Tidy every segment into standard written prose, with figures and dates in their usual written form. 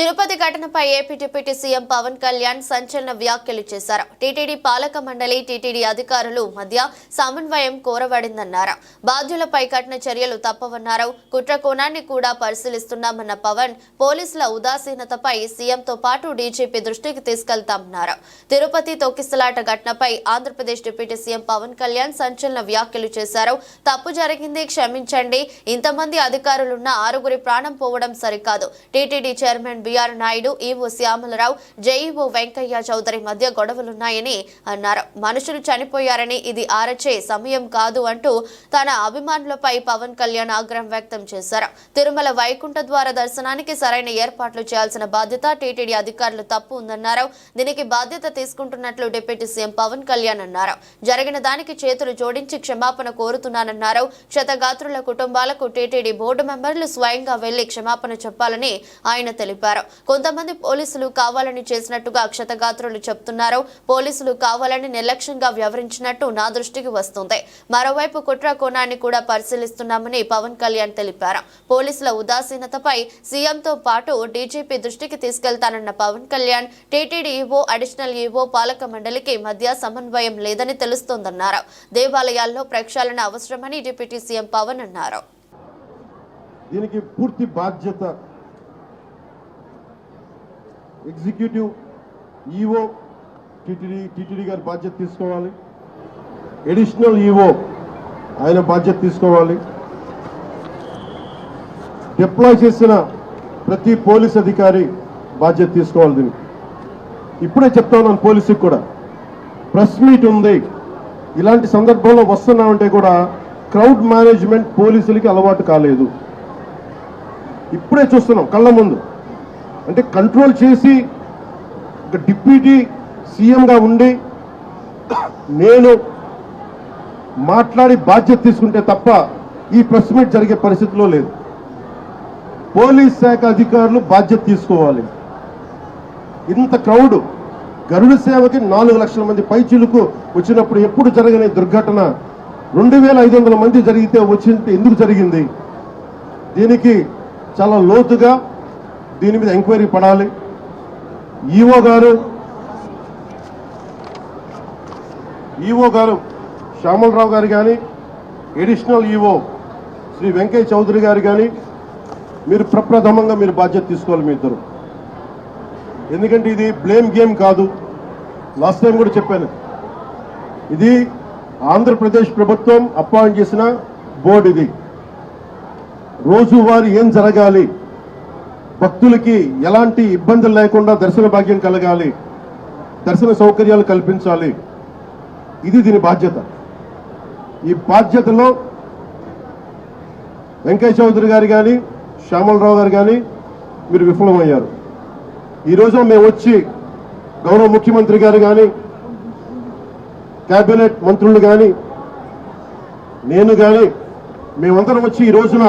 తిరుపతి ఘటనపై AP deputy CM Pawan Kalyan సంచలన వ్యాఖ్యలు చేశారు. టీటీడీ పాలక మండలి, టీటీడీ అధికారులు మధ్య సమన్వయం కోరబడిందన్నారు. బాధ్యులపై కఠిన చర్యలు తప్పవన్నారు. కుట్ర కోణాన్ని కూడా పరిశీలిస్తున్నామన్న పవన్, పోలీసుల ఉదాసీనతపై సీఎంతో పాటు డీజీపీ దృష్టికి తీసుకెళ్తామన్నారు. తిరుపతి తొక్కిసలాట ఘటనపై ఆంధ్రప్రదేశ్ డిప్యూటీ సీఎం పవన్ కళ్యాణ్ సంచలన వ్యాఖ్యలు చేశారు. తప్పు జరిగింది, క్షమించండి. ఇంతమంది అధికారులున్న 6గురి ప్రాణం పోవడం సరికాదు. TTD chairman BR Naidu, EO Shyamala Rao, JEO Venkaiah Chowdary మధ్య గొడవలున్నాయని అన్నారు. మనుషులు చనిపోయారని ఇది ఆరచే సమయం కాదు అంటూ తన అభిమానులపై పవన్ కళ్యాణ్ ఆగ్రహం వ్యక్తం చేశారు. తిరుమల వైకుంఠ ద్వార దర్శనానికి సరైన ఏర్పాట్లు చేయాల్సిన బాధ్యత టీటీడీ అధికారులు తప్పు ఉందన్నారు. దీనికి బాధ్యత తీసుకుంటున్నట్లు డిప్యూటీ సీఎం పవన్ కళ్యాణ్ అన్నారు. జరిగిన దానికి చేతులు జోడించి క్షమాపణ కోరుతున్నానన్నారు. క్షతగాత్రుల కుటుంబాలకు టీటీడీ బోర్డు మెంబర్లు స్వయంగా వెళ్లి క్షమాపణ చెప్పాలని ఆయన తెలిపారు. కొంతమంది పోలీసులు కావాలని చేసినట్టుగా క్షతగాత్రులు చెప్తున్నారు. పోలీసులు కావాలని నిర్లక్ష్యంగా వ్యవహరించినట్టు నా దృష్టికి వస్తుంది. మరోవైపు కుట్ర కోణాన్ని కూడా పరిశీలిస్తున్నామని పవన్ కళ్యాణ్ తెలిపారు. పోలీసుల ఉదాసీనతపై సీఎంతో పాటు డీజీపీ దృష్టికి తీసుకెళ్తానన్న Pawan Kalyan, TTD EO, additional EO, పాలక మండలికి మధ్య సమన్వయం లేదని తెలుస్తోందన్నారు. దేవాలయాల్లో ప్రక్షాళన అవసరమని డిప్యూటీ సీఎం పవన్ అన్నారు. దీనికి పూర్తి బాధ్యత ఎగ్జిక్యూటివ్ ఈవో టీటీడీ గారి బాధ్యత తీసుకోవాలి. అడిషనల్ ఈవో ఆయన బాధ్యత తీసుకోవాలి. డిప్లాయ్ చేసిన ప్రతి పోలీస్ అధికారి బాధ్యత తీసుకోవాలి. దీనికి ఇప్పుడే చెప్తా ఉన్నాను, పోలీసుకి కూడా ప్రెస్ మీట్ ఉంది. ఇలాంటి సందర్భంలో వస్తున్నామంటే కూడా క్రౌడ్ మేనేజ్మెంట్ పోలీసులకి అలవాటు కాలేదు. ఇప్పుడే చూస్తున్నాం కళ్ళ ముందు. అంటే కంట్రోల్ చేసి డిప్యూటీ సీఎంగా ఉండి నేను మాట్లాడి బాధ్యత తీసుకుంటే తప్ప ఈ ప్రెస్ మీట్ జరిగే పరిస్థితిలో లేదు. పోలీస్ శాఖ అధికారులు బాధ్యత తీసుకోవాలి. ఇంత క్రౌడ్ గరుడ సేవకి 4 లక్షల మంది పైచిలుకు వచ్చినప్పుడు ఎప్పుడు జరగని దుర్ఘటన 2500 మంది జరిగితే వచ్చింటే ఎందుకు జరిగింది? దీనికి చాలా లోతుగా దీని మీద ఎంక్వైరీ పడాలి. ఈవో గారు శ్యామలరావు గారు కానీ, అడిషనల్ ఈవో శ్రీ వెంకయ్య చౌదరి గారు కానీ మీరు ప్రప్రథమంగా మీరు బాధ్యత తీసుకోవాలి మీ ఇద్దరు. ఎందుకంటే ఇది బ్లేమ్ గేమ్ కాదు. లాస్ట్ టైం కూడా చెప్పాను, ఇది ఆంధ్రప్రదేశ్ ప్రభుత్వం అపాయింట్ చేసిన బోర్డు. ఇది రోజువారీ ఏం జరగాలి, భక్తులకి ఎలాంటి ఇబ్బందులు లేకుండా దర్శన భాగ్యం కలగాలి, దర్శన సౌకర్యాలు కల్పించాలి, ఇది దీని బాధ్యత. ఈ బాధ్యతలో వెంకయ్య చౌదరి గారు కానీ, శ్యామలరావు గారు కానీ మీరు విఫలమయ్యారు. ఈరోజు మేము వచ్చి గౌరవ ముఖ్యమంత్రి గారు కానీ, కేబినెట్ మంత్రులు కానీ, నేను కానీ మేమందరం వచ్చి ఈ రోజున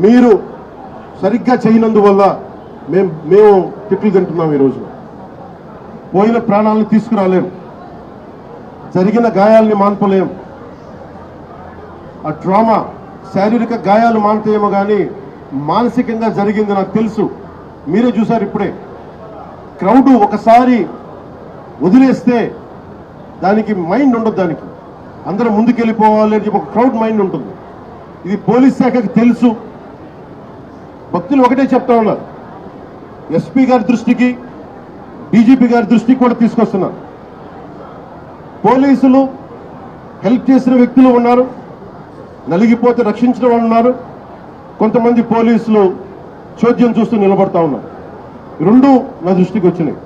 మీరు సరిగ్గా చేయనందువల్ల మేము తిట్లు తింటున్నాం. ఈరోజు పోయిన ప్రాణాలను తీసుకురాలేం, జరిగిన గాయాలని మాన్పలేం. ఆ ట్రామా, శారీరక గాయాలు మాన్తాయేమో కానీ మానసికంగా జరిగింది నాకు తెలుసు. మీరే చూసారు ఇప్పుడే. క్రౌడ్ ఒకసారి వదిలేస్తే దానికి మైండ్ ఉండదు. దానికి అందరూ ముందుకెళ్ళిపోవాలి అని చెప్పి ఒక క్రౌడ్ మైండ్ ఉంటుంది. ఇది పోలీస్ శాఖకి తెలుసు. భక్తులు ఒకటే చెప్తా ఉన్నారు, ఎస్పీ గారి దృష్టికి, డీజీపీ గారి దృష్టికి కూడా తీసుకొస్తున్నారు. పోలీసులు హెల్ప్ చేసిన వ్యక్తులు ఉన్నారు, నలిగిపోతే రక్షించిన వాళ్ళు ఉన్నారు. కొంతమంది పోలీసులు చోద్యం చూస్తూ నిలబడతా ఉన్నారు. రెండు నా దృష్టికి వచ్చినాయి.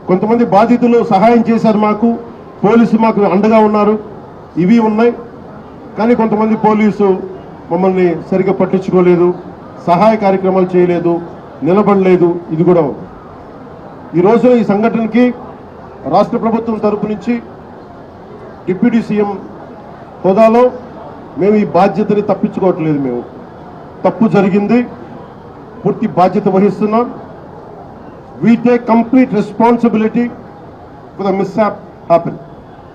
కొంతమంది బాధితులు సహాయం చేశారు, పోలీసు మాకు అండగా ఉన్నారు, ఇవి ఉన్నాయి. కానీ కొంతమంది పోలీసు మమ్మల్ని సరిగ్గా పట్టించుకోలేదు, సహాయ కార్యక్రమాలు చేయలేదు, నిలబడలేదు. ఇది కూడా ఉంది. ఈ రోజు ఈ సంఘటనకి రాష్ట్ర ప్రభుత్వం తరపు నుంచి డిప్యూటీ సీఎం హోదాలో మేము ఈ బాధ్యతని తప్పించుకోవట్లేదు. మేము తప్పు జరిగింది, పూర్తి బాధ్యత వహిస్తున్నాం. We take complete responsibility for the mishap happened.